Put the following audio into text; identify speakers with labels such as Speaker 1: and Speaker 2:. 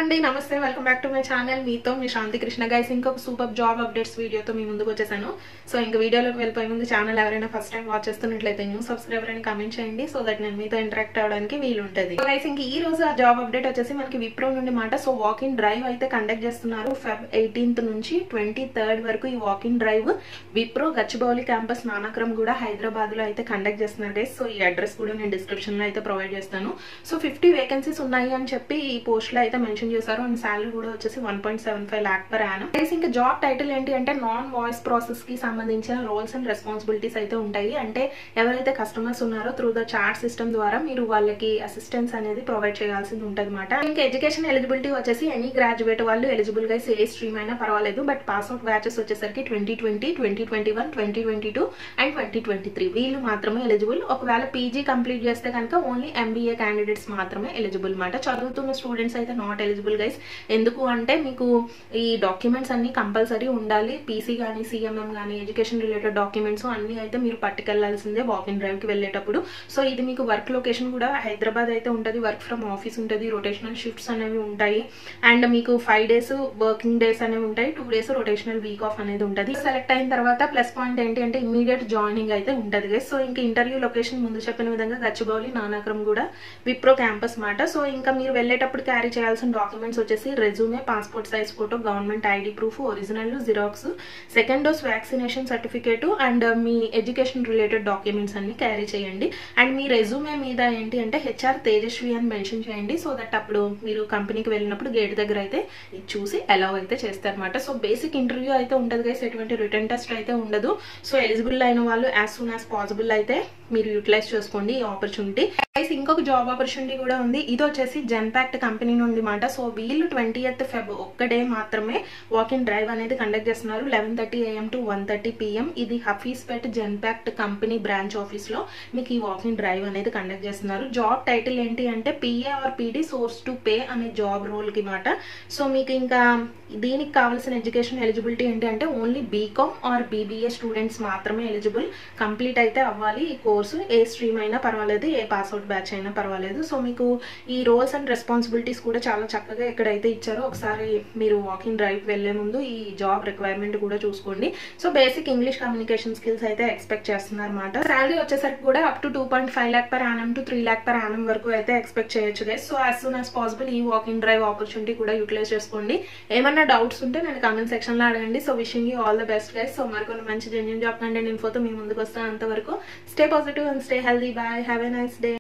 Speaker 1: అండి నమస్తే welcome back to my channel మీతో మీ శాంతి కృష్ణ గైస్ ఇంకొక సూపర్ జాబ్ అప్డేట్స్ వీడియోతో మీ ముందుకు వచ్చేసాను సో ఇంకా వీడియోలోకి వెళ్ళిపోయే ముందు ఛానల్ ఎవరైనా ఫస్ట్ టైం వాచ్ చేస్తున్నట్లయితే న్యూ సబ్స్క్రైబర్ అని కామెంట్ చేయండి సో దట్ నేను మీతో ఇంటరాక్ట్ అవ్వడానికి వీలు ఉంటుంది గైస్ ఇంక ఈ రోజు ఆ జాబ్ అప్డేట్ వచ్చేసి మనకి విప్రో నుండి మాట సో వాక్ ఇన్ డ్రైవ్ అయితే కండక్ట్ చేస్తున్నారు Feb 18th నుంచి 23rd వరకు ఈ walk in drive Wipro Gachibowli campus Nanakram కూడా హైదరాబాద్ లో అయితే కండక్ట్ చేస్తున్నారు గైస్ సో ఈ అడ్రస్ కూడా నేను డిస్క్రిప్షన్ లో అయితే ప్రొవైడ్ చేస్తాను సో 50 వేకెన్సీస్ ఉన్నాయి అని చెప్పి ఈ పోస్ట్ లో అయితే మెన్షన్ చేశారు అండ్ సాలరీ కూడా వచ్చేసి 1.75 lakh per annum గైస్ ఇంకా జాబ్ టైటిల్ ఏంటి అంటే నాన్ వాయిస్ ప్రాసెస్ కి సంబంధించిన రోల్స్ అండ్ రెస్పాన్సిబిలిటీస్ అయితే ఉంటాయి అంటే ఎవరైతే కస్టమర్స్ ఉన్నారో త్రూ ద చాట్ సిస్టమ్ ద్వారా మీరు వాళ్ళకి అసిస్టెన్స్ అనేది ప్రొవైడ్ చేయాల్సింది ఉంటుంది అనమాట ఇంకా ఎడ్యుకేషన్ ఎలిజిబిలిటీ వచ్చేసి ఎనీ గ్రాడ్యుయేట్ వాళ్ళు ఎలిజిబుల్ గా ఏ స్ట్రీమ్ అయినా పర్వాలేదు బట్ పాస్ అవుట్ బ్యాచెస్ వచ్చేసరికి 2020 2021 2022 అండ్ 2023 వీళ్ళు మాత్రమే ఎలిజిబుల్ ఒకవేళ పీజీ కంప్లీట్ చేస్తే కనుక ఓన్లీ ఎంబీఏ క్యాండిడేట్స్ మాత్రమే ఎలిజిబుల్ మాట చదువుతున్న స్టూడెంట్స్ అయితే నాట్ ఎలిజిబుల్ గైస్ ఎందుకు అంటే మీకు ఈ డాక్యుమెంట్స్ అన్ని కంపల్సరీ ఉండాలి పీసీ కానీ సిఎంఎం కానీ ఎడ్యుకేషన్ రిలేటెడ్ డాక్యుమెంట్స్ అన్ని అయితే మీరు పట్టుకెళ్లాల్సిందే వాక్ ఇన్ డ్రైవ్ కి వెళ్ళేటప్పుడు సో ఇది మీకు వర్క్ లొకేషన్ కూడా హైదరాబాద్ అయితే ఉంటుంది వర్క్ ఫ్రమ్ ఆఫీస్ ఉంటుంది రొటేషనల్ షిఫ్ట్స్ అనేవి ఉంటాయి అండ్ మీకు 5 days వర్కింగ్ డేస్ అనేవి ఉంటాయి 2 days రొటేషనల్ వీక్ ఆఫ్ అనేది ఉంటుంది సెలెక్ట్ అయిన తర్వాత ప్లస్ పాయింట్ ఏంటి అంటే ఇమీడియట్ జాయినింగ్ అయితే ఉంటుంది గైస్ సో ఇంకా ఇంటర్వ్యూ లొకేషన్ ముందు చెప్పిన విధంగా గచ్చిబౌలి నానక్రమ్ కూడా విప్రో క్యాంపస్ మాట సో ఇంకా మీరు వెళ్ళేటప్పుడు క్యారీ చేయాల్సిన డాక్యుమెంట్స్ వచ్చేసి resume passport size photo government ID proof original xerox second dose vaccination certificate and me education related documents అన్ని క్యారీ చేయండి అండ్ మీ రెజ్యూమే మీద ఏంటి అంటే హెచ్ఆర్ తేజస్వి అని మెన్షన్ చేయండి సో దట్ అప్పుడు మీరు కంపెనీకి వెళ్ళినప్పుడు గేట్ దగ్గర అయితే ఇది చూసి అలౌ అయితే చేస్తారన్నమాట సో బేసిక్ ఇంటర్వ్యూ అయితే ఉండదు గైస్ ఎటువంటి రిటర్న్ టెస్ట్ అయితే ఉండదు సో ఎలిజిబుల్ అయిన వాళ్ళు యాజ్ సూన్ యాజ్ పాసిబుల్ అయితే మీరు యూటిలైజ్ చేసుకోండి ఈ ఆపర్చునిటీ ఇంకొక జాబ్ ఆపర్చునిటీ కూడా ఉంది ఇది వచ్చేసి జెన్పాక్ట్ కంపెనీ నుండి మాట సో వీళ్ళు 20th Feb ఒక్క డే మాత్రమే వాక్ ఇన్ డ్రైవ్ అనేది కండక్ట్ చేస్తున్నారు 11:30 AM to 1:30 PM ఇది Hafeezpet Genpact company branch office లో మీకు ఈ వాక్ ఇన్ డ్రైవ్ అనేది కండక్ట్ చేస్తున్నారు జాబ్ టైటిల్ ఏంటి అంటే P A R P D source to pay అనే జాబ్ రోల్ కి మాట సో మీకు ఇంకా దీనికి కావాల్సిన ఎడ్యుకేషన్ ఎలిజిబిలిటీ ఏంటి అంటే only BCom or BBA students మాత్రమే ఎలిజిబుల్ కంప్లీట్ అయితే అవ్వాలి ఈ కోర్సు ఏ స్ట్రీమ్ అయినా పర్వాలేదు ఏ పాస్అవుట్ బ్యాచ్ అయినా పర్వాలేదు సో మీకు ఈ రోల్స్ అండ్ రెస్పాన్సిబిలిటీస్ కూడా చాలా చక్కగా ఎక్కడైతే ఇచ్చారో ఒకసారి మీరు వాకింగ్ డ్రైవ్ వెళ్లే ముందు ఈ జాబ్ రిక్వైర్మెంట్ కూడా చూసుకోండి so basic English communication skills అయితే ఎక్స్పెక్ట్ చేస్తున్నారు అనమాట శాలరీ వచ్చేసరికి కూడా up to 2.5 lakh per annum to 3 lakh per annum వరకు అయితే ఎక్స్పెక్ట్ చేయొచ్చు guys so as soon as possible ఈ వాకింగ్ డ్రైవ్ ఆపర్చునిటీ కూడా యూటిలైజ్ చేసుకోండి ఏమన్నా డౌట్స్ ఉంటే నేను కామెంట్ సెక్షన్ లో అడగండి so wishing you all the best guys so మరికొన్ని మంచి జెన్యూన్ జాబ్ కంటెంట్ ఇన్ఫోతో మీ ముందుకు వస్తాను అంతవరకు stay positive and stay healthy bye have a nice day